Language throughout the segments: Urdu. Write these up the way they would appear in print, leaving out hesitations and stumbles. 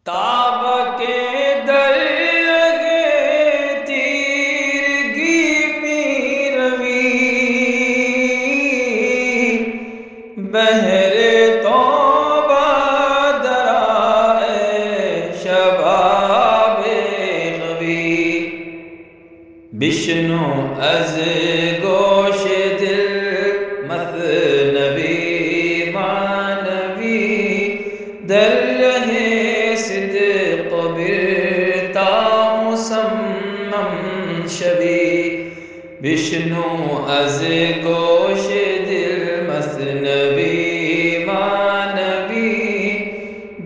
تاب کے درگے تیرگی پیروی بہر توبہ درائے شباب غوی بشنو از گوش دل مثنوی معنوی در رہے صدق برتا مسمم شوی بشنو از گوش دل مثنوی معنوی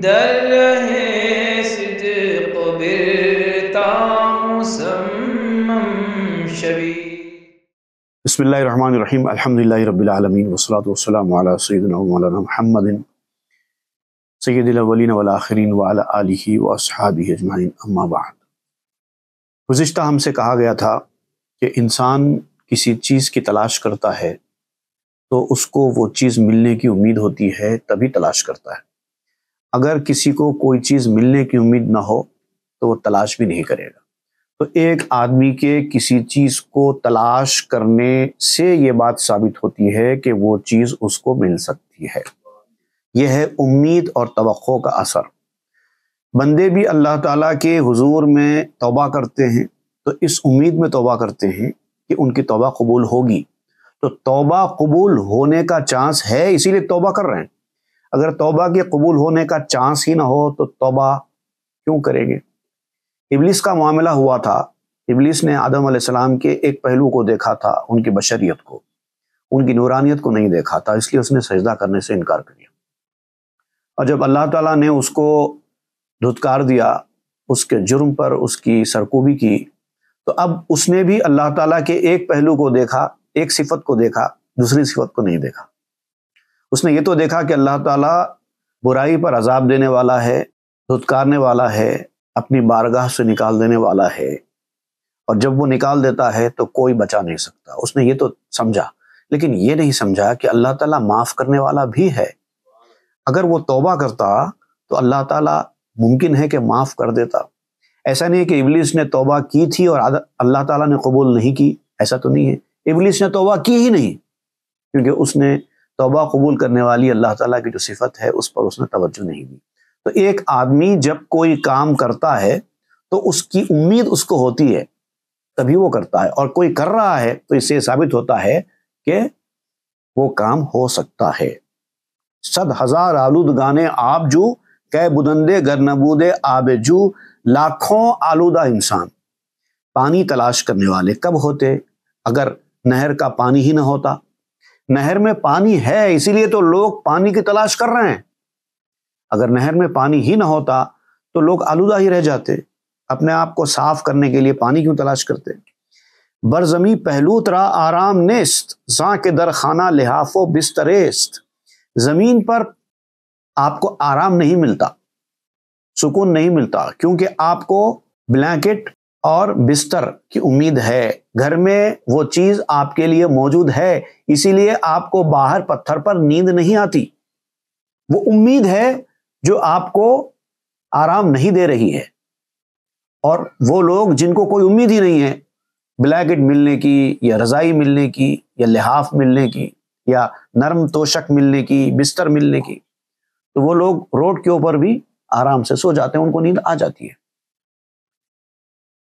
در رہے صدق برتا مسمم شوی۔ بسم اللہ الرحمن الرحیم، الحمدللہ رب العالمین والصلاة والسلام علی سیدنا و مولانا محمد سید الاولین والآخرین وعلی آلہ واصحابہ اجمعین، اما بعد۔ گزشتہ ہم سے کہا گیا تھا کہ انسان کسی چیز کی تلاش کرتا ہے تو اس کو وہ چیز ملنے کی امید ہوتی ہے، تبھی تلاش کرتا ہے۔ اگر کسی کو کوئی چیز ملنے کی امید نہ ہو تو وہ تلاش بھی نہیں کرے گا۔ تو ایک آدمی کے کسی چیز کو تلاش کرنے سے یہ بات ثابت ہوتی ہے کہ وہ چیز اس کو مل سکتی ہے۔ یہ ہے امید اور توقع کا اثر۔ بندے بھی اللہ تعالیٰ کے حضور میں توبہ کرتے ہیں تو اس امید میں توبہ کرتے ہیں کہ ان کی توبہ قبول ہوگی۔ تو توبہ قبول ہونے کا چانس ہے، اسی لیے توبہ کر رہے ہیں۔ اگر توبہ کے قبول ہونے کا چانس ہی نہ ہو تو توبہ کیوں کریں گے؟ ابلیس کا معاملہ ہوا تھا۔ ابلیس نے آدم علیہ السلام کے ایک پہلو کو دیکھا تھا، ان کی بشریت کو، ان کی نورانیت کو نہیں دیکھا تھا، اس لیے اس نے سجدہ کرنے سے انکار کر دیا۔ اور جب اللہ تعالیٰ نے اس کو دھتکار دیا، اس کے جرم پر اس کی سرکوبی کی، تو اب اس نے بھی اللہ تعالیٰ کے ایک پہلو کو دیکھا، ایک صفت کو دیکھا، دوسری صفت کو نہیں دیکھا۔ اس نے یہ تو دیکھا کہ اللہ تعالیٰ برائی پر عذاب دینے والا ہے، دھتکارنے والا ہے، اپنی بارگاہ سے نکال دینے والا ہے، اور جب وہ نکال دیتا ہے تو کوئی بچا نہیں سکتا۔ اس نے یہ تو سمجھا، لیکن یہ نہیں سمجھا کہ اللہ تعالیٰ معاف کرنے والا بھی ہے۔ اگر وہ توبہ کرتا تو اللہ تعالیٰ ممکن ہے کہ معاف کر دیتا۔ ایسا نہیں ہے کہ ابلیس نے توبہ کی تھی اور اللہ تعالیٰ نے قبول نہیں کی، ایسا تو نہیں ہے۔ ابلیس نے توبہ کی ہی نہیں، کیونکہ اس نے توبہ قبول کرنے والی اللہ تعالیٰ کی جو صفت ہے اس پر اس نے توجہ نہیں دی۔ تو ایک آدمی جب کوئی کام کرتا ہے تو اس کی امید اس کو ہوتی ہے، تبھی وہ کرتا ہے، اور کوئی کر رہا ہے تو اس سے ثابت ہوتا ہے کہ وہ کام ہو سکتا ہے۔ 100,000 آلودگانے آب جو، کہ بدندے گر نبودے آب جو، لاکھوں آلودہ انسان۔ پانی تلاش کرنے والے کب ہوتے؟ اگر نہر کا پانی ہی نہ ہوتا۔ نہر میں پانی ہے، اسی لیے تو لوگ پانی کی تلاش کر رہے ہیں۔ اگر نہر میں پانی ہی نہ ہوتا تو لوگ آلودہ ہی رہ جاتے۔ اپنے آپ کو صاف کرنے کے لیے پانی کیوں تلاش کرتے؟ برزمی پہلو ترا آرام نیست، زاں کے در خانہ لحاف و بستریست۔ زمین پر آپ کو آرام نہیں ملتا، سکون نہیں ملتا، کیونکہ آپ کو بلینکٹ اور بستر کی امید ہے۔ گھر میں وہ چیز آپ کے لیے موجود ہے، اسی لیے آپ کو باہر پتھر پر نیند نہیں آتی۔ وہ امید ہے جو آپ کو آرام نہیں دے رہی ہے۔ اور وہ لوگ جن کو کوئی امید ہی نہیں ہے بلینکٹ ملنے کی، یا رضائی ملنے کی، یا لحاف ملنے کی، یا نرم توشک ملنے کی، بستر ملنے کی، تو وہ لوگ روڈ کے اوپر بھی آرام سے سو جاتے ہیں، ان کو نیند آ جاتی ہے۔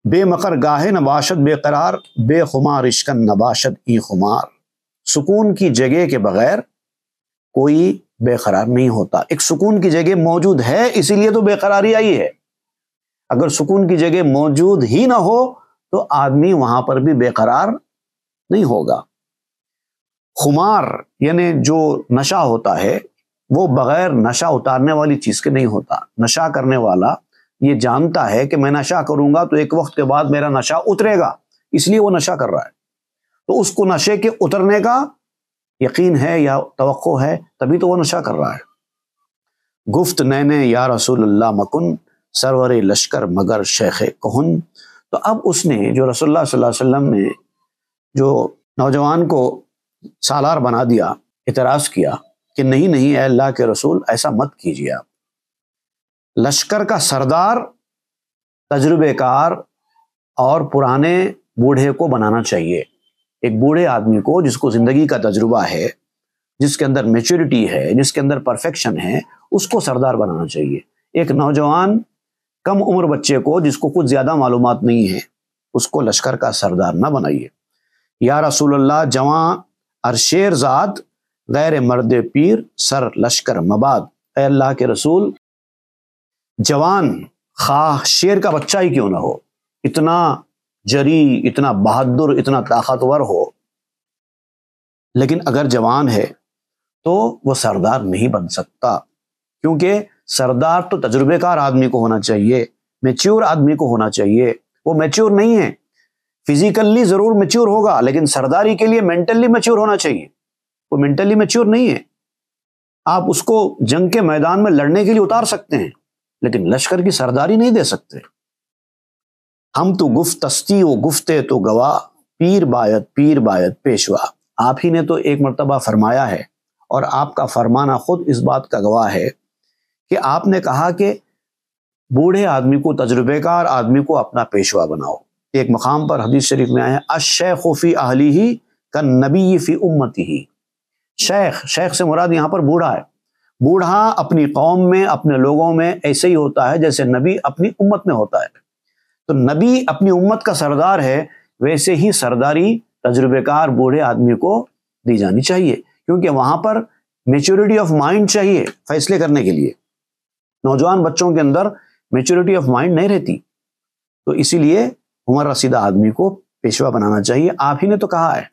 بے مقر گاہے نباشد بے قرار، بے خمار اشکن نباشد ای خمار۔ سکون کی جگہ کے بغیر کوئی بے قرار نہیں ہوتا۔ ایک سکون کی جگہ موجود ہے، اسی لیے تو بے قراری آئی ہے۔ اگر سکون کی جگہ موجود ہی نہ ہو تو آدمی وہاں پر بھی بے قرار نہیں ہوگا۔ خمار یعنی جو نشہ ہوتا ہے وہ بغیر نشہ اتارنے والی چیز کے نہیں ہوتا۔ نشہ کرنے والا یہ جانتا ہے کہ میں نشہ کروں گا تو ایک وقت کے بعد میرا نشہ اترے گا، اس لیے وہ نشہ کر رہا ہے۔ تو اس کو نشے کے اترنے کا یقین ہے یا توقع ہے، تبھی تو وہ نشہ کر رہا ہے۔ گفت نینے یا رسول اللہ مکن، سرور لشکر مگر شیخ کہن۔ تو اب اس نے جو رسول اللہ صلی اللہ علیہ وسلم نے جو نوجوان کو سالار بنا دیا، اعتراض کیا کہ نہیں اے اللہ کے رسول ایسا مت کیجیے آپ، لشکر کا سردار تجربے کار اور پرانے بوڑھے کو بنانا چاہیے۔ ایک بوڑھے آدمی کو جس کو زندگی کا تجربہ ہے، جس کے اندر میچورٹی ہے، جس کے اندر پرفیکشن ہے، اس کو سردار بنانا چاہیے۔ ایک نوجوان کم عمر بچے کو جس کو کچھ زیادہ معلومات نہیں ہے، اس کو لشکر کا سردار نہ بنائیے۔ یا رسول اللہ جواں ار شیر ذات غیر مرد پیر سر لشکر مباد۔ اے اللہ کے رسول، جوان خواہ شیر کا بچہ ہی کیوں نہ ہو، اتنا جری، اتنا بہادر، اتنا طاقتور ہو، لیکن اگر جوان ہے تو وہ سردار نہیں بن سکتا، کیونکہ سردار تو تجربے کار آدمی کو ہونا چاہیے، میچور آدمی کو ہونا چاہیے۔ وہ میچور نہیں ہے، فزیکلی ضرور میچور ہوگا، لیکن سرداری کے لیے مینٹلی میچور ہونا چاہیے۔ وہ مینٹلی میچور نہیں ہے، آپ اس کو جنگ کے میدان میں لڑنے کے لیے اتار سکتے ہیں، لیکن لشکر کی سرداری نہیں دے سکتے۔ ہم تو گفتستی و گفتے تو گواہ، پیر باید پیشوا۔ آپ ہی نے تو ایک مرتبہ فرمایا ہے، اور آپ کا فرمانا خود اس بات کا گواہ ہے کہ آپ نے کہا کہ بوڑھے آدمی کو، تجربے کار آدمی کو اپنا پیشوا بناؤ۔ ایک مقام پر حدیث شریف میں آیا ہے الشیخ فی اہلہ کالنبی فی امتہ۔ شیخ سے مراد یہاں پر بوڑھا ہے۔ بوڑھا اپنی قوم میں، اپنے لوگوں میں ایسے ہی ہوتا ہے جیسے نبی اپنی امت میں ہوتا ہے۔ تو نبی اپنی امت کا سردار ہے، ویسے ہی سرداری تجربے کار بوڑھے آدمی کو دی جانی چاہیے، کیونکہ وہاں پر میچورٹی آف مائنڈ چاہیے فیصلے کرنے کے لیے۔ نوجوان بچوں کے اندر میچورٹی آف مائنڈ نہیں رہتی، تو اسی لیے عمر رسیدہ آدمی کو پیشوا بنانا چاہیے۔ آپ ہی نے تو کہا ہے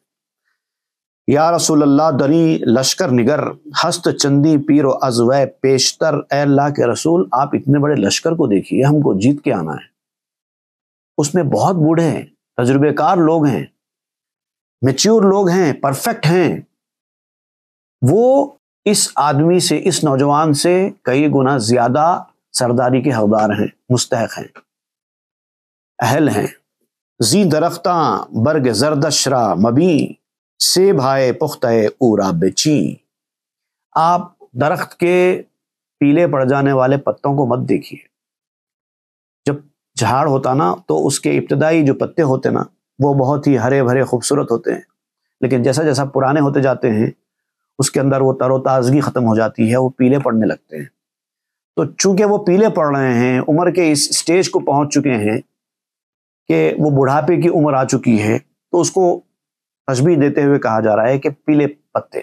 یا رسول اللہ دنی لشکر نگر ہست چندی پیر و ازوے پیشتر۔ اے اللہ کے رسول، آپ اتنے بڑے لشکر کو دیکھیے، ہم کو جیت کے آنا ہے۔ اس میں بہت بوڑھے ہیں، تجربے کار لوگ ہیں، میچور لوگ ہیں، پرفیکٹ ہیں۔ وہ اس آدمی سے، اس نوجوان سے کئی گنا زیادہ سرداری کے حقدار ہیں، مستحق ہیں، اہل ہیں۔ زی درختاں برگ زردشرا مبی سے بھائے پختہ اورا بچی۔ آپ درخت کے پیلے پڑ جانے والے پتوں کو مت دیکھیے۔ جب جھاڑ ہوتا نا تو اس کے ابتدائی جو پتے ہوتے نا وہ بہت ہی ہرے بھرے خوبصورت ہوتے ہیں، لیکن جیسا جیسا پرانے ہوتے جاتے ہیں اس کے اندر وہ تر و تازگی ختم ہو جاتی ہے، وہ پیلے پڑنے لگتے ہیں۔ تو چونکہ وہ پیلے پڑ رہے ہیں، عمر کے اس سٹیج کو پہنچ چکے ہیں کہ وہ بڑھاپے کی عمر آ چکی ہے، تو اس کو تشبیہ دیتے ہوئے کہا جا رہا ہے کہ پیلے پتے۔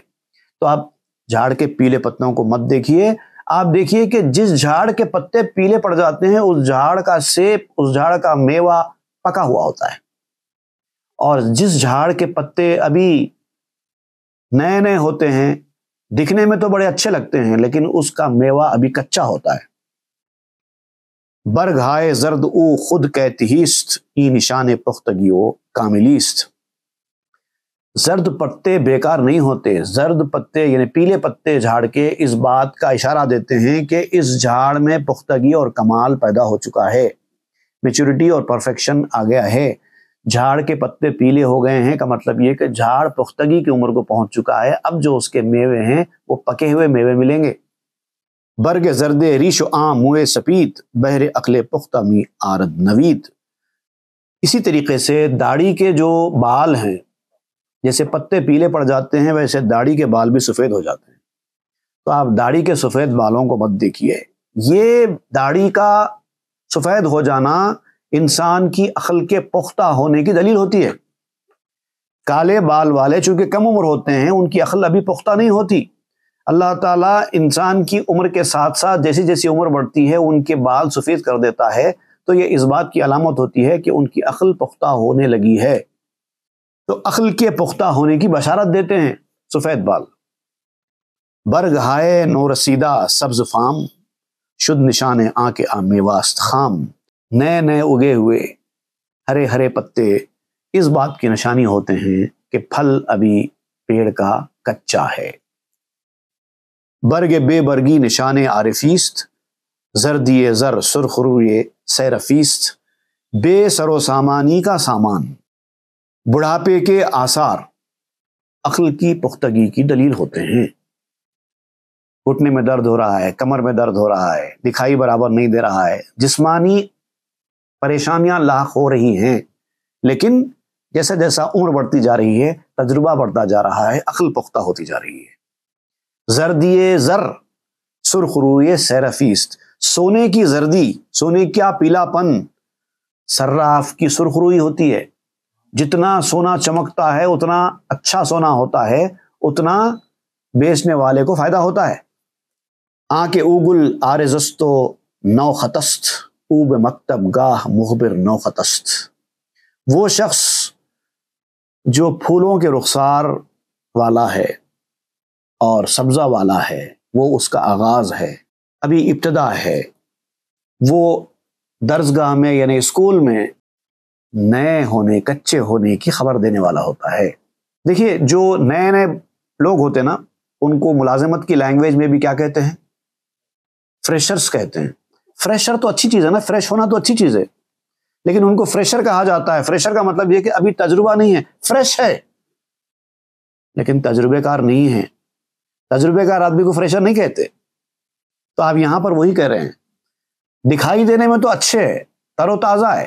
تو آپ جھاڑ کے پیلے پتوں کو مت دیکھیے، آپ دیکھیے کہ جس جھاڑ کے پتے پیلے پڑ جاتے ہیں اس جھاڑ کا سیب، اس جھاڑ کا میوہ پکا ہوا ہوتا ہے، اور جس جھاڑ کے پتے ابھی نئے نئے ہوتے ہیں، دکھنے میں تو بڑے اچھے لگتے ہیں، لیکن اس کا میوہ ابھی کچا ہوتا ہے۔ برگھائے زرد او خود کہتیست، ای نشان پختگیو کاملیست۔ زرد پتے بیکار نہیں ہوتے، زرد پتے یعنی پیلے پتے جھاڑ کے اس بات کا اشارہ دیتے ہیں کہ اس جھاڑ میں پختگی اور کمال پیدا ہو چکا ہے، میچورٹی اور پرفیکشن آ گیا ہے۔ جھاڑ کے پتے پیلے ہو گئے ہیں کا مطلب یہ کہ جھاڑ پختگی کی عمر کو پہنچ چکا ہے، اب جو اس کے میوے ہیں وہ پکے ہوئے میوے ملیں گے۔ برگ زرد ریش و عام موئے سپید، بہر عقل پختہ می آرد نوید۔ اسی طریقے سے داڑھی کے جو بال ہیں، جیسے پتے پیلے پڑ جاتے ہیں ویسے داڑھی کے بال بھی سفید ہو جاتے ہیں۔ تو آپ داڑھی کے سفید بالوں کو مت دیکھیے، یہ داڑھی کا سفید ہو جانا انسان کی عقل کے پختہ ہونے کی دلیل ہوتی ہے۔ کالے بال والے چونکہ کم عمر ہوتے ہیں، ان کی عقل ابھی پختہ نہیں ہوتی۔ اللہ تعالیٰ انسان کی عمر کے ساتھ ساتھ جیسی جیسی عمر بڑھتی ہے ان کے بال سفید کر دیتا ہے، تو یہ اس بات کی علامت ہوتی ہے کہ ان کی عقل پختہ ہونے لگی ہے۔ تو عقل کے پختہ ہونے کی بشارت دیتے ہیں سفید بال۔ برگ ہائے نو رسیدہ سبز فام، شد نشان آنکھ میواست خام۔ نئے نئے اگے ہوئے ہرے ہرے پتے اس بات کی نشانی ہوتے ہیں کہ پھل ابھی پیڑ کا کچا ہے۔ برگ بے برگی نشان عارفیست، زردی زر سرخ روئے سیرفیست۔ بے سر و سامانی کا سامان، بڑھاپے کے آثار عقل کی پختگی کی دلیل ہوتے ہیں۔ گھٹنے میں درد ہو رہا ہے، کمر میں درد ہو رہا ہے، دکھائی برابر نہیں دے رہا ہے، جسمانی پریشانیاں لاحق ہو رہی ہیں، لیکن جیسا جیسا عمر بڑھتی جا رہی ہے، تجربہ بڑھتا جا رہا ہے، عقل پختہ ہوتی جا رہی ہے۔ زردیے زر سرخ روئے سیرفیست، سونے کی زردی، سونے کا پیلا پن صراف کی سرخ روئی ہوتی ہے۔ جتنا سونا چمکتا ہے اتنا اچھا سونا ہوتا ہے، اتنا بیچنے والے کو فائدہ ہوتا ہے۔ آنکھ اوگل آرزستو نو خطست، اوب مکتب گاہ مخبر نو خطست۔ وہ شخص جو پھولوں کے رخسار والا ہے اور سبزہ والا ہے، وہ اس کا آغاز ہے، ابھی ابتدا ہے۔ وہ درسگاہ میں یعنی اسکول میں نئے ہونے، کچے ہونے کی خبر دینے والا ہوتا ہے۔ دیکھیے، جو نئے نئے لوگ ہوتے ہیں نا، ان کو ملازمت کی لینگویج میں بھی کیا کہتے ہیں؟ فریشرز کہتے ہیں۔ فریشر تو اچھی چیز ہے نا، فریش ہونا تو اچھی چیز ہے، لیکن ان کو فریشر کہا جاتا ہے۔ فریشر کا مطلب یہ کہ ابھی تجربہ نہیں ہے، فریش ہے لیکن تجربے کار نہیں ہے۔ تجربے کار آدمی کو فریشر نہیں کہتے۔ تو آپ یہاں پر وہی کہہ رہے ہیں، دکھائی دینے میں تو اچھے ہے، تر و تازہ ہے،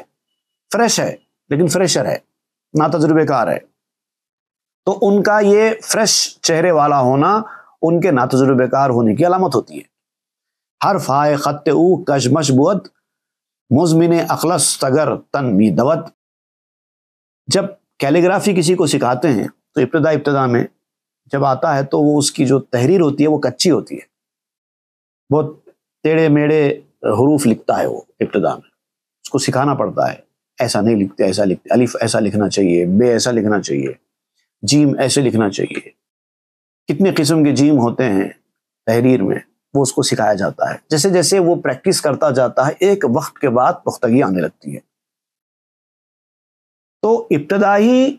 فریش ہے، لیکن فریشر ہے، نا تجربے کار ہے۔ تو ان کا یہ فریش چہرے والا ہونا ان کے نا تجربے کار ہونے کی علامت ہوتی ہے۔ ہر فائے خط او کشمش بود، مزمن اخلص تگر تن می دوت۔ جب کیلیگرافی کسی کو سکھاتے ہیں تو ابتدا میں جب آتا ہے تو وہ اس کی جو تحریر ہوتی ہے وہ کچی ہوتی ہے، بہت ٹیڑھے میڑے حروف لکھتا ہے وہ ابتدا میں، اس کو سکھانا پڑتا ہے، ایسا نہیں لکھتے، ایسا لکھتے، الف ایسا لکھنا چاہیے، بے ایسا لکھنا چاہیے، جیم ایسے لکھنا چاہیے۔ کتنے قسم کے جیم ہوتے ہیں تحریر میں، وہ اس کو سکھایا جاتا ہے۔ جیسے جیسے وہ پریکٹس کرتا جاتا ہے، ایک وقت کے بعد پختگی آنے لگتی ہے۔ تو ابتدائی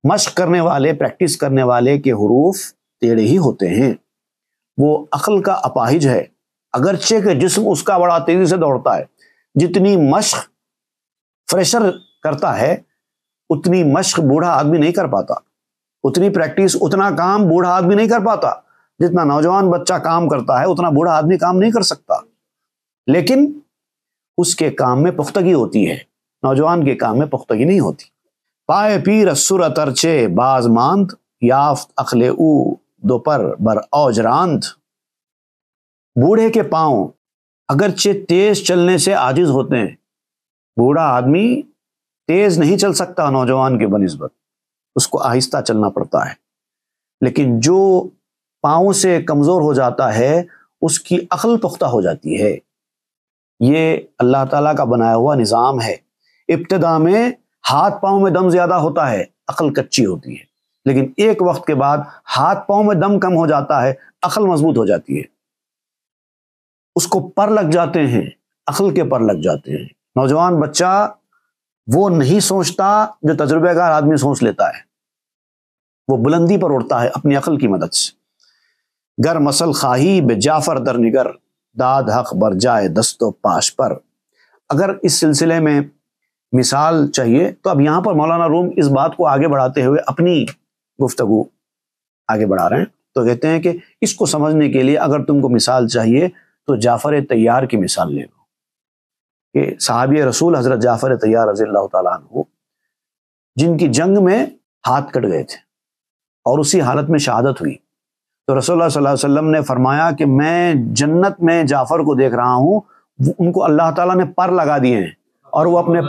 مشق کرنے والے، پریکٹس کرنے والے کے حروف ٹیڑھے ہی ہوتے ہیں۔ وہ عقل کا اپاہج ہے، اگرچہ کہ جسم اس کا بڑا تیزی سے دوڑتا ہے۔ جتنی مشق فریشر کرتا ہے اتنی مشق بوڑھا آدمی نہیں کر پاتا، اتنی پریکٹس، اتنا کام بوڑھا آدمی نہیں کر پاتا۔ جتنا نوجوان بچہ کام کرتا ہے اتنا بوڑھا آدمی کام نہیں کر سکتا، لیکن اس کے کام میں پختگی ہوتی ہے، نوجوان کے کام میں پختگی نہیں ہوتی۔ پائے پیر سر اترچے باز ماند، یافت عقل او دوپر بر اوج راند۔ بوڑھے کے پاؤں اگرچہ تیز چلنے سے عاجز ہوتے ہیں، بوڑھا آدمی تیز نہیں چل سکتا نوجوان کے بنسبت، اس کو آہستہ چلنا پڑتا ہے، لیکن جو پاؤں سے کمزور ہو جاتا ہے اس کی عقل پختہ ہو جاتی ہے۔ یہ اللہ تعالیٰ کا بنایا ہوا نظام ہے۔ ابتدا میں ہاتھ پاؤں میں دم زیادہ ہوتا ہے، عقل کچی ہوتی ہے، لیکن ایک وقت کے بعد ہاتھ پاؤں میں دم کم ہو جاتا ہے، عقل مضبوط ہو جاتی ہے۔ اس کو پر لگ جاتے ہیں، عقل کے پر لگ جاتے ہیں۔ نوجوان بچہ وہ نہیں سوچتا جو تجربہ کار آدمی سوچ لیتا ہے، وہ بلندی پر اڑتا ہے اپنی عقل کی مدد سے۔ گر مسل خواہی بے جعفر در نگر، داد حق بر جائے دست و پاش پر۔ اگر اس سلسلے میں مثال چاہیے تو اب یہاں پر مولانا روم اس بات کو آگے بڑھاتے ہوئے اپنی گفتگو آگے بڑھا رہے ہیں، تو کہتے ہیں کہ اس کو سمجھنے کے لیے اگر تم کو مثال چاہیے تو جعفر طیار کی مثال لے لو، کہ صحابی رسول حضرت جعفر طیار رضی اللہ تعالیٰ عنہ، جن کی جنگ میں ہاتھ کٹ گئے تھے اور اسی حالت میں شہادت ہوئی، تو رسول اللہ صلی اللہ علیہ وسلم نے فرمایا کہ میں جنت میں جعفر کو دیکھ رہا ہوں، ان کو اللہ تعالیٰ نے پر لگا دیے ہیں اور وہ اپنے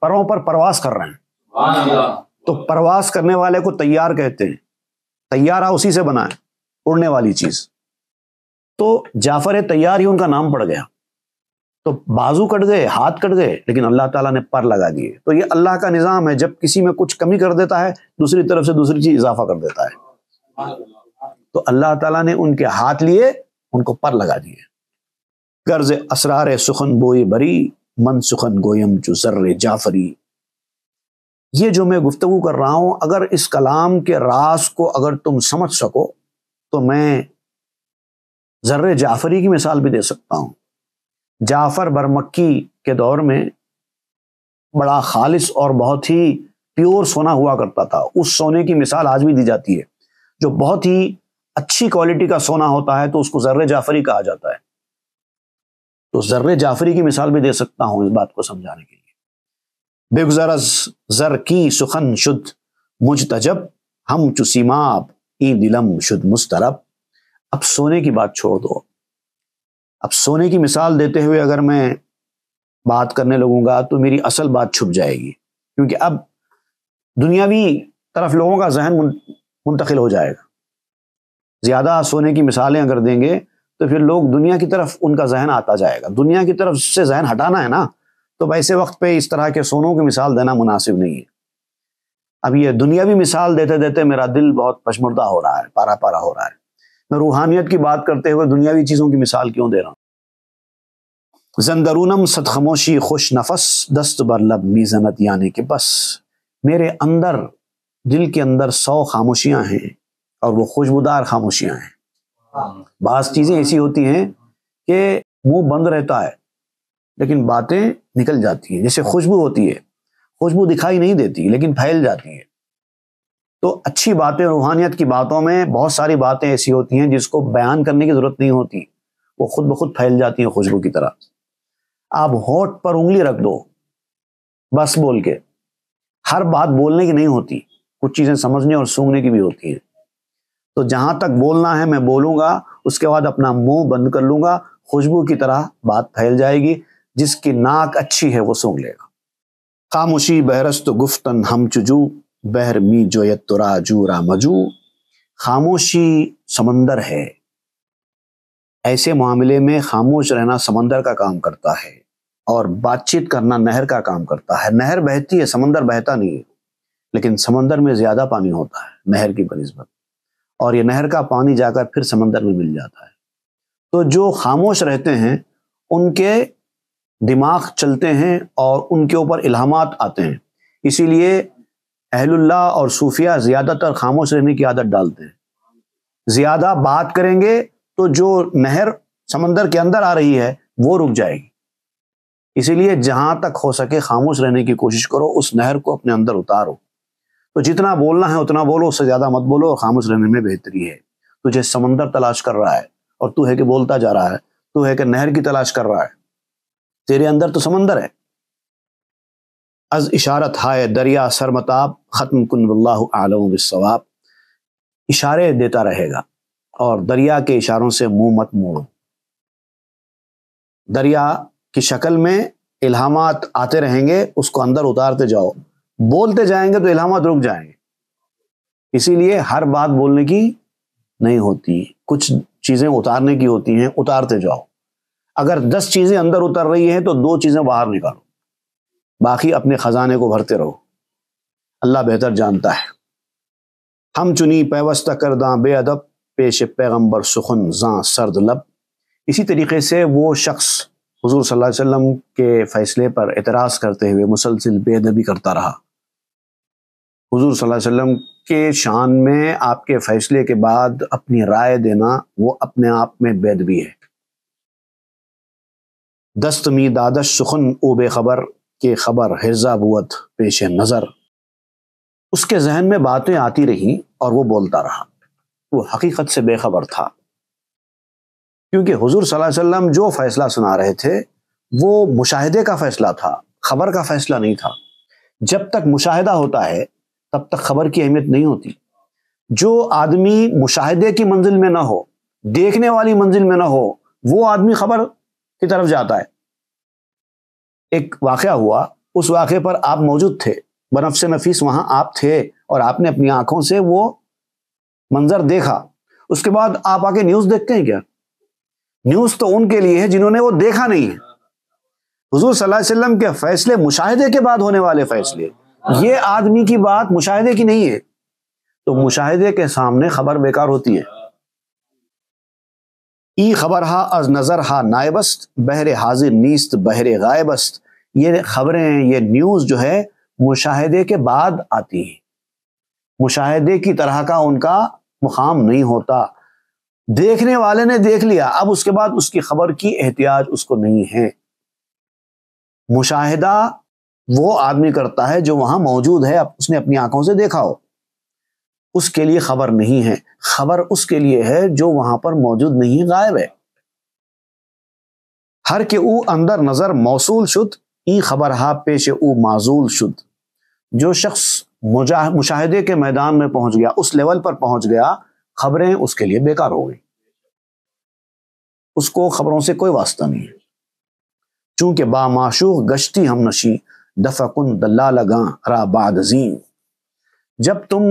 پروں پر پرواز کر رہے ہیں۔ تو پرواز کرنے والے کو طیار کہتے ہیں، طیارہ اسی سے بنا ہے، اڑنے والی چیز۔ تو جعفر طیار ہی ان کا نام پڑ گیا۔ تو بازو کٹ گئے، ہاتھ کٹ گئے، لیکن اللہ تعالیٰ نے پر لگا دیے۔ تو یہ اللہ کا نظام ہے، جب کسی میں کچھ کمی کر دیتا ہے دوسری طرف سے دوسری چیز اضافہ کر دیتا ہے۔ تو اللہ تعالیٰ نے ان کے ہاتھ لیے، ان کو پر لگا دیے۔ غرض اسرار سخن بوئی بری، من سخن گویم جو ذر جعفری۔ یہ جو میں گفتگو کر رہا ہوں، اگر اس کلام کے راز کو اگر تم سمجھ سکو تو میں ذر جعفری کی مثال بھی دے سکتا ہوں۔ جعفر برمکی کے دور میں بڑا خالص اور بہت ہی پیور سونا ہوا کرتا تھا۔ اس سونے کی مثال آج بھی دی جاتی ہے، جو بہت ہی اچھی کوالٹی کا سونا ہوتا ہے تو اس کو زر جعفری کہا جاتا ہے. تو زر جعفری کی مثال بھی دے سکتا ہوں اس بات کو سمجھانے کے لیے. بگذر از زر کی سخن شد مجتجب ہم چو سیماب ای دلم شد مسترب. اب سونے کی بات چھوڑ دو. اب سونے کی مثال دیتے ہوئے اگر میں بات کرنے لگوں گا تو میری اصل بات چھپ جائے گی، کیونکہ اب دنیاوی طرف لوگوں کا ذہن منتقل ہو جائے گا. زیادہ سونے کی مثالیں اگر دیں گے تو پھر لوگ دنیا کی طرف ان کا ذہن آتا جائے گا. دنیا کی طرف سے ذہن ہٹانا ہے نا، تو ایسے وقت پہ اس طرح کے سونوں کی مثال دینا مناسب نہیں ہے. اب یہ دنیاوی مثال دیتے دیتے میرا دل بہت پشمردہ ہو رہا ہے، پارا پارا ہو رہا ہے. میں روحانیت کی بات کرتے ہوئے دنیاوی چیزوں کی مثال کیوں دے رہا ہوں؟ زندرونم صد خاموشی خوش نفس دست بر لب میزنت، یعنی کہ بس میرے اندر، دل کے اندر 100 خاموشیاں ہیں اور وہ خوشبودار خاموشیاں ہیں. بعض چیزیں ایسی ہوتی ہیں کہ منہ بند رہتا ہے لیکن باتیں نکل جاتی ہیں، جیسے خوشبو ہوتی ہے، خوشبو دکھائی نہیں دیتی لیکن پھیل جاتی ہے. تو اچھی باتیں، روحانیت کی باتوں میں بہت ساری باتیں ایسی ہوتی ہیں جس کو بیان کرنے کی ضرورت نہیں ہوتی، وہ خود بخود پھیل جاتی ہیں خوشبو کی طرح. آپ ہونٹ پر انگلی رکھ دو بس بول کے، ہر بات بولنے کی نہیں ہوتی، کچھ چیزیں سمجھنے اور سونگنے کی بھی ہوتی ہیں. تو جہاں تک بولنا ہے میں بولوں گا، اس کے بعد اپنا منہ بند کر لوں گا، خوشبو کی طرح بات پھیل جائے گی. جس کی ناک اچھی ہے وہ سونگ لے گا. خاموشی بہرست گفتن ہم چجو بہر می جویت ترا جورا مجو. خاموشی سمندر ہے، ایسے معاملے میں خاموش رہنا سمندر کا کام کرتا ہے اور بات چیت کرنا نہر کا کام کرتا ہے. نہر بہتی ہے، سمندر بہتا نہیں ہے، لیکن سمندر میں زیادہ پانی ہوتا ہے نہر کی بنسبت، اور یہ نہر کا پانی جا کر پھر سمندر میں مل جاتا ہے. تو جو خاموش رہتے ہیں ان کے دماغ چلتے ہیں اور ان کے اوپر الہامات آتے ہیں. اسی لیے اہل اللہ اور صوفیہ زیادہ تر خاموش رہنے کی عادت ڈالتے ہیں. زیادہ بات کریں گے تو جو نہر سمندر کے اندر آ رہی ہے وہ رک جائے گی. اسی لیے جہاں تک ہو سکے خاموش رہنے کی کوشش کرو، اس نہر کو اپنے اندر اتارو. تو جتنا بولنا ہے اتنا بولو، اس سے زیادہ مت بولو، اور خاموش رہنے میں بہتری ہے. تجھے سمندر تلاش کر رہا ہے اور تو ہے کہ بولتا جا رہا ہے، تو ہے کہ نہر کی تلاش کر رہا ہے. تیرے اندر تو سمندر ہے. از اشارت ہائے دریا سرمتاب ختم کن واللہ اعلم بالصواب. اشارے دیتا رہے گا اور دریا کے اشاروں سے منہ مت موڑو. دریا کی شکل میں الہامات آتے رہیں گے، اس کو اندر اتارتے جاؤ. بولتے جائیں گے تو الہامات رک جائیں گے. اسی لیے ہر بات بولنے کی نہیں ہوتی، کچھ چیزیں اتارنے کی ہوتی ہیں، اتارتے جاؤ. اگر 10 چیزیں اندر اتر رہی ہیں تو 2 چیزیں باہر نکالو، باقی اپنے خزانے کو بھرتے رہو. اللہ بہتر جانتا ہے. ہم چنی پیوستہ کرداں بے ادب پیش پیغمبر سخن زاں سرد لب. اسی طریقے سے وہ شخص حضور صلی اللہ علیہ وسلم کے فیصلے پر اعتراض کرتے ہوئے مسلسل بے ادبی کرتا رہا. حضور صلی اللہ علیہ وسلم کے شان میں آپ کے فیصلے کے بعد اپنی رائے دینا وہ اپنے آپ میں بے ادبی ہے. دست می دادش سخن او بے خبر کے خبر حرزہ بوت پیش نظر. اس کے ذہن میں باتیں آتی رہیں اور وہ بولتا رہا. وہ حقیقت سے بے خبر تھا، کیونکہ حضور صلی اللہ علیہ وسلم جو فیصلہ سنا رہے تھے وہ مشاہدے کا فیصلہ تھا، خبر کا فیصلہ نہیں تھا. جب تک مشاہدہ ہوتا ہے تب تک خبر کی اہمیت نہیں ہوتی. جو آدمی مشاہدے کی منزل میں نہ ہو، دیکھنے والی منزل میں نہ ہو، وہ آدمی خبر کی طرف جاتا ہے. ایک واقعہ ہوا، اس واقعے پر آپ موجود تھے، بنفس نفیس وہاں آپ تھے اور آپ نے اپنی آنکھوں سے وہ منظر دیکھا. اس کے بعد آپ آگے نیوز دیکھتے ہیں کیا؟ نیوز تو ان کے لیے ہے جنہوں نے وہ دیکھا نہیں ہے. حضور صلی اللہ علیہ وسلم کے فیصلے مشاہدے کے بعد ہونے والے فیصلے، یہ آدمی کی بات مشاہدے کی نہیں ہے. تو مشاہدے کے سامنے خبر بیکار ہوتی ہے. ای خبر ہا از نظر ہا نائبست بہر حاضر نیست بہر غائبست. یہ خبریں، یہ نیوز جو ہے مشاہدے کے بعد آتی ہے. مشاہدے کی طرح کا ان کا مقام نہیں ہوتا. دیکھنے والے نے دیکھ لیا، اب اس کے بعد اس کی خبر کی احتیاج اس کو نہیں ہے. مشاہدہ وہ آدمی کرتا ہے جو وہاں موجود ہے، اس نے اپنی آنکھوں سے دیکھا ہو. اس کے لیے خبر نہیں ہے، خبر اس کے لیے ہے جو وہاں پر موجود نہیں ہے، غائب ہے۔ ہر کے او اندر نظر موصول شد، ای خبر ہا پیش او معزول شد۔ جو شخص مشاہدے کے میدان میں پہنچ گیا، اس لیول پر پہنچ گیا، خبریں اس کے لیے بیکار ہو گئی، اس کو خبروں سے کوئی واسطہ نہیں ہے۔ چونکہ با معشوق گشتی ہم نشی، دفع کن دلال گاں را بعد زین۔ جب تم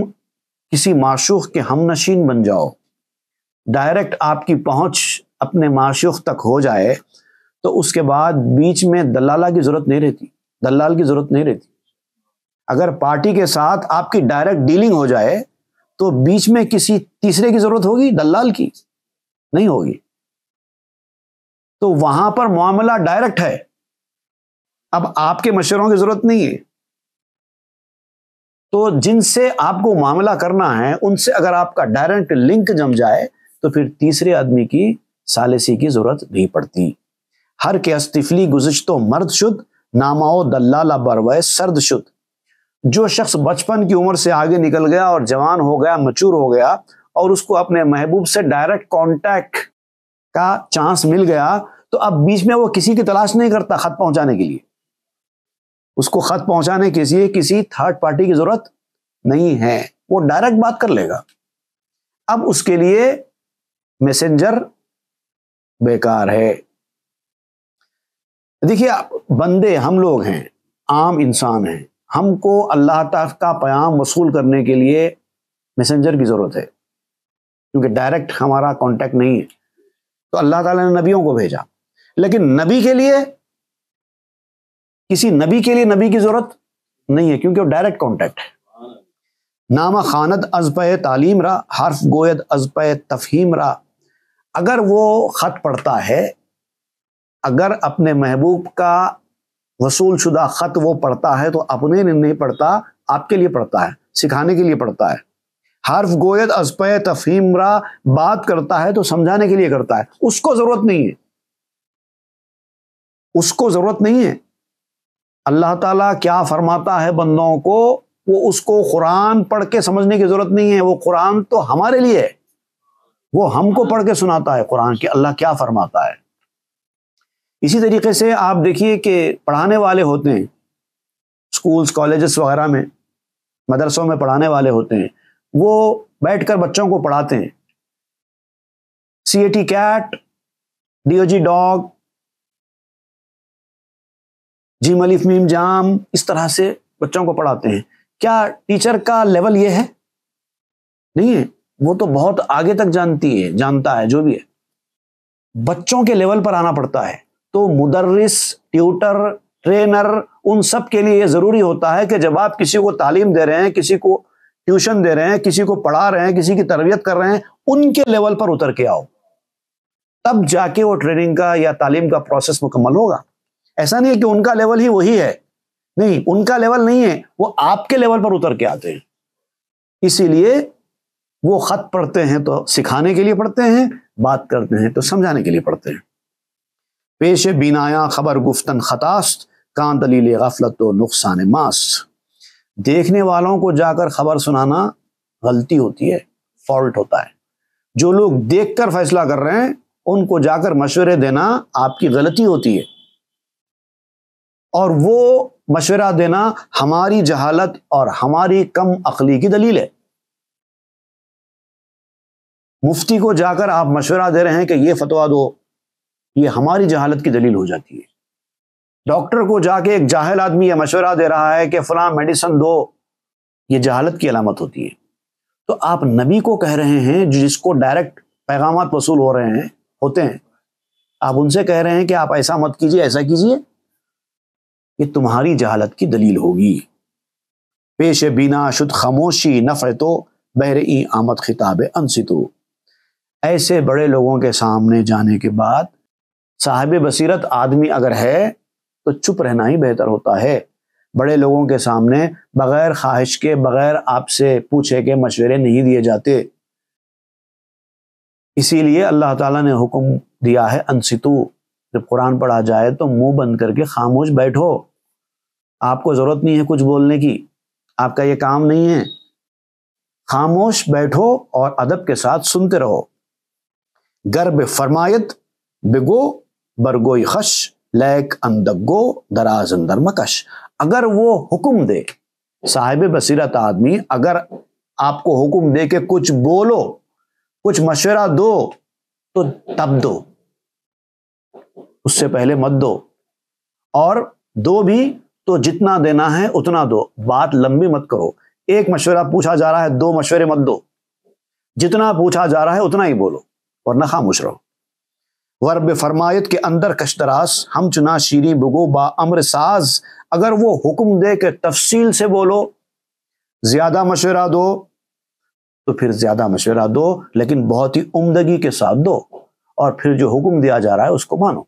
کسی معشوق کے ہم نشین بن جاؤ، ڈائریکٹ آپ کی پہنچ اپنے معشوق تک ہو جائے، تو اس کے بعد بیچ میں دلالہ کی ضرورت نہیں رہتی، دلال کی ضرورت نہیں رہتی۔ اگر پارٹی کے ساتھ آپ کی ڈائریکٹ ڈیلنگ ہو جائے تو بیچ میں کسی تیسرے کی ضرورت ہوگی، دلال کی نہیں ہوگی۔ تو وہاں پر معاملہ ڈائریکٹ ہے، اب آپ کے مشوروں کی ضرورت نہیں ہے۔ تو جن سے آپ کو معاملہ کرنا ہے ان سے اگر آپ کا ڈائریکٹ لنک جم جائے تو پھر تیسرے آدمی کی ثالثی کی ضرورت نہیں پڑتی۔ ہر کے استفلی گزشتو مرد شد، ناماؤ دلالہ بروئے سرد شد۔ جو شخص بچپن کی عمر سے آگے نکل گیا اور جوان ہو گیا، میچور ہو گیا، اور اس کو اپنے محبوب سے ڈائریکٹ کانٹیکٹ کا چانس مل گیا، تو اب بیچ میں وہ کسی کی تلاش نہیں کرتا خط پہنچانے کے لیے، اس کو خط پہنچانے کے لیے کسی تھرڈ پارٹی کی ضرورت نہیں ہے، وہ ڈائریکٹ بات کر لے گا۔ اب اس کے لیے میسنجر بیکار ہے۔ دیکھیے بندے ہم لوگ ہیں، عام انسان ہیں، ہم کو اللہ تعالیٰ کا پیغام وصول کرنے کے لیے میسنجر کی ضرورت ہے، کیونکہ ڈائریکٹ ہمارا کانٹیکٹ نہیں ہے، تو اللہ تعالیٰ نے نبیوں کو بھیجا۔ لیکن نبی کے لیے، کسی نبی کے لیے نبی کی ضرورت نہیں ہے، کیونکہ وہ ڈائریکٹ کانٹیکٹ ہے۔ نامہ خاند از پہ تعلیم را، حرف گوید از پہ تفہیم را۔ اگر وہ خط پڑھتا ہے، اگر اپنے محبوب کا وصول شدہ خط وہ پڑھتا ہے تو اپنے لیے نہیں پڑھتا، آپ کے لیے پڑھتا ہے، سکھانے کے لیے پڑھتا ہے۔ حرف گوید از پہ تفہیم را، بات کرتا ہے تو سمجھانے کے لیے کرتا ہے، اس کو ضرورت نہیں ہے، اس کو ضرورت نہیں ہے۔ اللہ تعالیٰ کیا فرماتا ہے بندوں کو، وہ اس کو قرآن پڑھ کے سمجھنے کی ضرورت نہیں ہے، وہ قرآن تو ہمارے لیے ہے، وہ ہم کو پڑھ کے سناتا ہے قرآن کہ اللہ کیا فرماتا ہے۔ اسی طریقے سے آپ دیکھیے کہ پڑھانے والے ہوتے ہیں، اسکولز کالجز وغیرہ میں، مدرسوں میں پڑھانے والے ہوتے ہیں، وہ بیٹھ کر بچوں کو پڑھاتے ہیں، CAT کیٹ، DOG ڈاگ، جیم الف میم جام، اس طرح سے بچوں کو پڑھاتے ہیں۔ کیا ٹیچر کا لیول یہ ہے؟ نہیں ہے، وہ تو بہت آگے تک جانتا ہے جو بھی ہے، بچوں کے لیول پر آنا پڑتا ہے۔ تو مدرس، ٹیوٹر، ٹرینر، ان سب کے لیے یہ ضروری ہوتا ہے کہ جب آپ کسی کو تعلیم دے رہے ہیں، کسی کو ٹیوشن دے رہے ہیں، کسی کو پڑھا رہے ہیں، کسی کی تربیت کر رہے ہیں، ان کے لیول پر اتر کے آؤ، تب جا کے وہ ٹریننگ کا یا تعلیم کا پروسیس مکمل ہوگا۔ ایسا نہیں ہے کہ ان کا لیول ہی وہی ہے، نہیں، ان کا لیول نہیں ہے، وہ آپ کے لیول پر اتر کے آتے ہیں۔ اسی لیے وہ خط پڑھتے ہیں تو سکھانے کے لیے پڑھتے ہیں، بات کرتے ہیں تو سمجھانے کے لیے پڑھتے ہیں۔ پیش بینایا خبر گفتن خطاست، کان دلیل غفلت و نقصان ماست۔ دیکھنے والوں کو جا کر خبر سنانا غلطی ہوتی ہے، فالٹ ہوتا ہے۔ جو لوگ دیکھ کر فیصلہ کر رہے ہیں ان کو جا کر مشورے دینا آپ کی غلطی ہوتی ہے، اور وہ مشورہ دینا ہماری جہالت اور ہماری کم عقلی کی دلیل ہے۔ مفتی کو جا کر آپ مشورہ دے رہے ہیں کہ یہ فتویٰ دو، یہ ہماری جہالت کی دلیل ہو جاتی ہے۔ ڈاکٹر کو جا کے ایک جاہل آدمی یہ مشورہ دے رہا ہے کہ فلاں میڈیسن دو، یہ جہالت کی علامت ہوتی ہے۔ تو آپ نبی کو کہہ رہے ہیں جس کو ڈائریکٹ پیغامات وصول ہوتے ہیں، آپ ان سے کہہ رہے ہیں کہ آپ ایسا مت کیجیے، ایسا کیجیے، یہ تمہاری جہالت کی دلیل ہوگی۔ پیش بینا شد خاموشی، نفع تو بہر ای آمد خطاب انصتو۔ ایسے بڑے لوگوں کے سامنے جانے کے بعد صاحب بصیرت آدمی اگر ہے تو چپ رہنا ہی بہتر ہوتا ہے۔ بڑے لوگوں کے سامنے بغیر خواہش کے، بغیر آپ سے پوچھے کے مشورے نہیں دیے جاتے۔ اسی لیے اللہ تعالیٰ نے حکم دیا ہے انصتو، جب قرآن پڑھا جائے تو منہ بند کر کے خاموش بیٹھو، آپ کو ضرورت نہیں ہے کچھ بولنے کی، آپ کا یہ کام نہیں ہے۔ خاموش بیٹھو اور ادب کے ساتھ سنتے رہو. گرب فرمایت بگو برگوئی خش لیک اندگو دراز اندر مکش. اگر وہ حکم دے، صاحب بصیرت آدمی اگر آپ کو حکم دے کہ کچھ بولو، کچھ مشورہ دو، تو تب دو، اس سے پہلے مت دو. اور دو بھی تو جتنا دینا ہے اتنا دو، بات لمبی مت کرو. ایک مشورہ پوچھا جا رہا ہے، 2 مشورے مت دو، جتنا پوچھا جا رہا ہے اتنا ہی بولو، ورنہ خاموش رہو. ورب فرمایت کے اندر کشتراس ہم چنا شیریں بگو با امر ساز. اگر وہ حکم دے کہ تفصیل سے بولو، زیادہ مشورہ دو، تو پھر زیادہ مشورہ دو، لیکن بہت ہی عمدگی کے ساتھ دو، اور پھر جو حکم دیا جا رہا ہے اس کو مانو.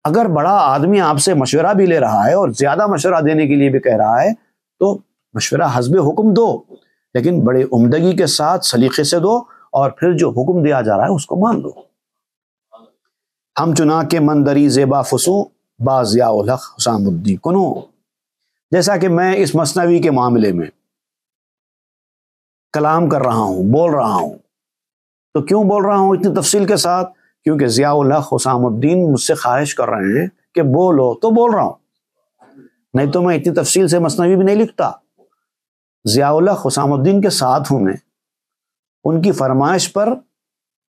اگر بڑا آدمی آپ سے مشورہ بھی لے رہا ہے اور زیادہ مشورہ دینے کے لیے بھی کہہ رہا ہے، تو مشورہ حسب حکم دو، لیکن بڑے عمدگی کے ساتھ سلیقے سے دو، اور پھر جو حکم دیا جا رہا ہے اس کو مان لو. ہم چنا کے مندری زیبا فسوں با ضیاء الحق حسام الدین کنو. جیسا کہ میں اس مثنوی کے معاملے میں کلام کر رہا ہوں، بول رہا ہوں، تو کیوں بول رہا ہوں اتنی تفصیل کے ساتھ؟ کیونکہ ضیاء الحق حسام الدین مجھ سے خواہش کر رہے ہیں کہ بولو، تو بول رہا ہوں، نہیں تو میں اتنی تفصیل سے مثنوی بھی نہیں لکھتا. ضیاء الحق حسام الدین کے ساتھ ہوں میں، ان کی فرمائش پر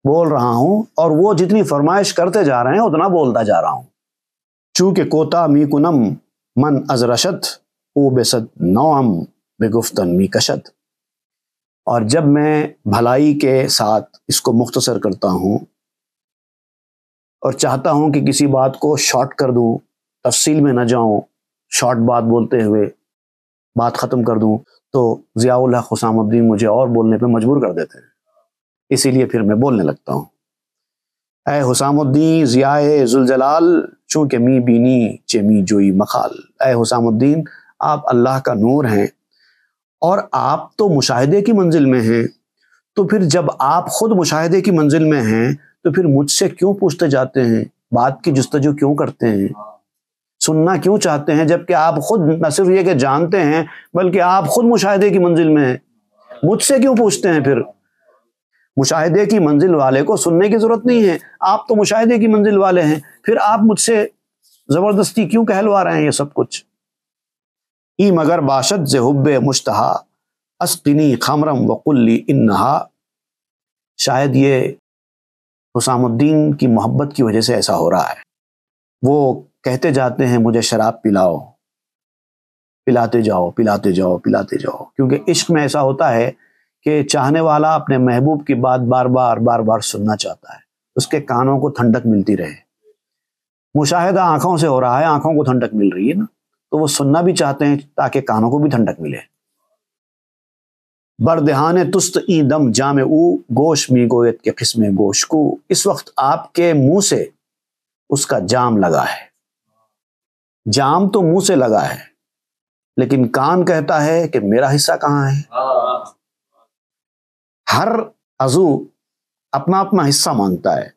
بول رہا ہوں، اور وہ جتنی فرمائش کرتے جا رہے ہیں اتنا بولتا جا رہا ہوں. چونکہ کوتا می کنم من از رشد او بسد نوم بگفتن می کشد. اور جب میں بھلائی کے ساتھ اس کو مختصر کرتا ہوں اور چاہتا ہوں کہ کسی بات کو شارٹ کر دوں، تفصیل میں نہ جاؤں، شارٹ بات بولتے ہوئے بات ختم کر دوں، تو ضیاء الحق حسام الدین مجھے اور بولنے پہ مجبور کر دیتے ہیں. اسی لیے پھر میں بولنے لگتا ہوں. اے حسام الدین ضیاء ذوالجلال چونکہ می بینی چمی جوئی مخال. اے حسام الدین، آپ اللہ کا نور ہیں، اور آپ تو مشاہدے کی منزل میں ہیں، تو پھر جب آپ خود مشاہدے کی منزل میں ہیں تو پھر مجھ سے کیوں پوچھتے جاتے ہیں، بات کی جستجو کیوں کرتے ہیں، سننا کیوں چاہتے ہیں، جبکہ آپ خود نہ صرف یہ کہ جانتے ہیں بلکہ آپ خود مشاہدے کی منزل میں ہیں. مجھ سے کیوں پوچھتے ہیں؟ پھر مشاہدے کی منزل والے کو سننے کی ضرورت نہیں ہے، آپ تو مشاہدے کی منزل والے ہیں، پھر آپ مجھ سے زبردستی کیوں کہلوا رہے ہیں یہ سب کچھ. ای مگر باشد ز حب مشتہا اسقنی خمرم وقل لی انہا. شاید یہ حسام الدین کی محبت کی وجہ سے ایسا ہو رہا ہے. وہ کہتے جاتے ہیں مجھے شراب پلاؤ، پلاتے جاؤ پلاتے جاؤ پلاتے جاؤ. کیونکہ عشق میں ایسا ہوتا ہے کہ چاہنے والا اپنے محبوب کی بات بار بار سننا چاہتا ہے، اس کے کانوں کو ٹھنڈک ملتی رہے. مشاہدہ آنکھوں سے ہو رہا ہے، آنکھوں کو ٹھنڈک مل رہی ہے نا، تو وہ سننا بھی چاہتے ہیں تاکہ کانوں کو بھی ٹھنڈک ملے. بردہان تست ای دم جام او گوش می گویت کے قسم گوش کو. اس وقت آپ کے منہ سے اس کا جام لگا ہے. جام تو منہ سے لگا ہے، لیکن کان کہتا ہے کہ میرا حصہ کہاں ہے. ہر عضو اپنا اپنا حصہ مانگتا ہے.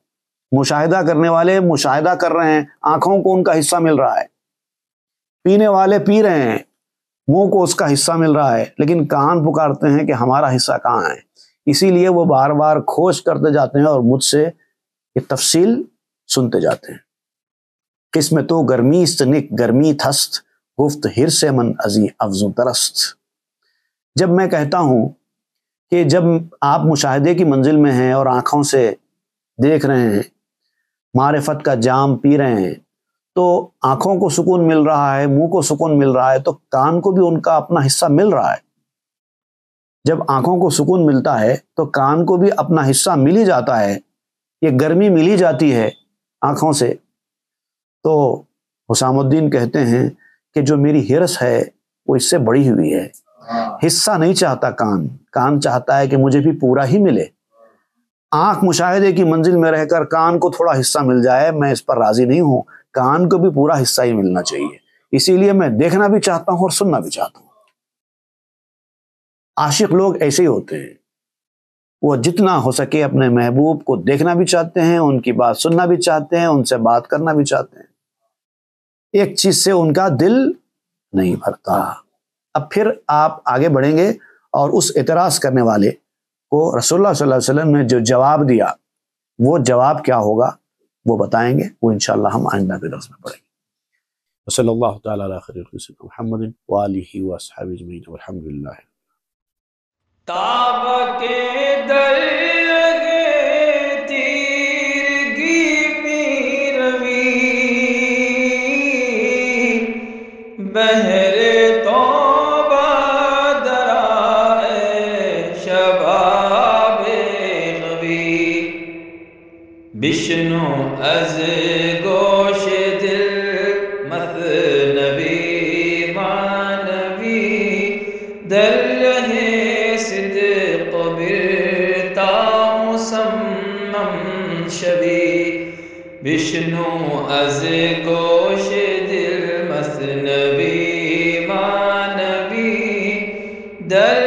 مشاہدہ کرنے والے مشاہدہ کر رہے ہیں، آنکھوں کو ان کا حصہ مل رہا ہے. پینے والے پی رہے ہیں، منہ کو اس کا حصہ مل رہا ہے، لیکن کان پکارتے ہیں کہ ہمارا حصہ کہاں ہے. اسی لیے وہ بار بار کھوج کرتے جاتے ہیں اور مجھ سے یہ تفصیل سنتے جاتے ہیں. قسم تو گرمی استنک گرمی تھست گفت ہر سے من ازی افزوں ترست. جب میں کہتا ہوں کہ جب آپ مشاہدے کی منزل میں ہیں اور آنکھوں سے دیکھ رہے ہیں، معرفت کا جام پی رہے ہیں، تو آنکھوں کو سکون مل رہا ہے، منہ کو سکون مل رہا ہے، تو کان کو بھی ان کا اپنا حصہ مل رہا ہے. جب آنکھوں کو سکون ملتا ہے تو کان کو بھی اپنا حصہ مل ہی جاتا ہے، یہ گرمی مل ہی جاتی ہے آنکھوں سے. تو حسام الدین کہتے ہیں کہ جو میری ہرس ہے وہ اس سے بڑی ہوئی ہے. حصہ نہیں چاہتا کان چاہتا ہے کہ مجھے بھی پورا ہی ملے. آنکھ مشاہدے کی منزل میں رہ کر کان کو تھوڑا حصہ مل جائے، میں اس پر راضی نہیں ہوں. کان کو بھی پورا حصہ ہی ملنا چاہیے. اسی لیے میں دیکھنا بھی چاہتا ہوں اور سننا بھی چاہتا ہوں. عاشق لوگ ایسے ہی ہوتے ہیں، وہ جتنا ہو سکے اپنے محبوب کو دیکھنا بھی چاہتے ہیں، ان کی بات سننا بھی چاہتے ہیں، ان سے بات کرنا بھی چاہتے ہیں. ایک چیز سے ان کا دل نہیں بھرتا. اب پھر آپ آگے بڑھیں گے اور اس اعتراض کرنے والے کو رسول اللہ صلی اللہ علیہ وسلم نے جو جواب دیا وہ جواب کیا ہوگا وہ بتائیں گے، وہ انشاءاللہ ہم آئندہ کے درس میں پڑھیں گے۔ صلی اللہ تعالی علی خیر خلق محمد وآلہ وصحبہ اجمعین والحمد للہ۔ تاب کے در لگے تیرگی میں روی، بہر توبہ درائے شباب غوی، بشنو از گوش دل مثنوی معنوی، در لہے صدق برتا مسمم شوی، بشنو از گوش دل مثنوی معنوی، در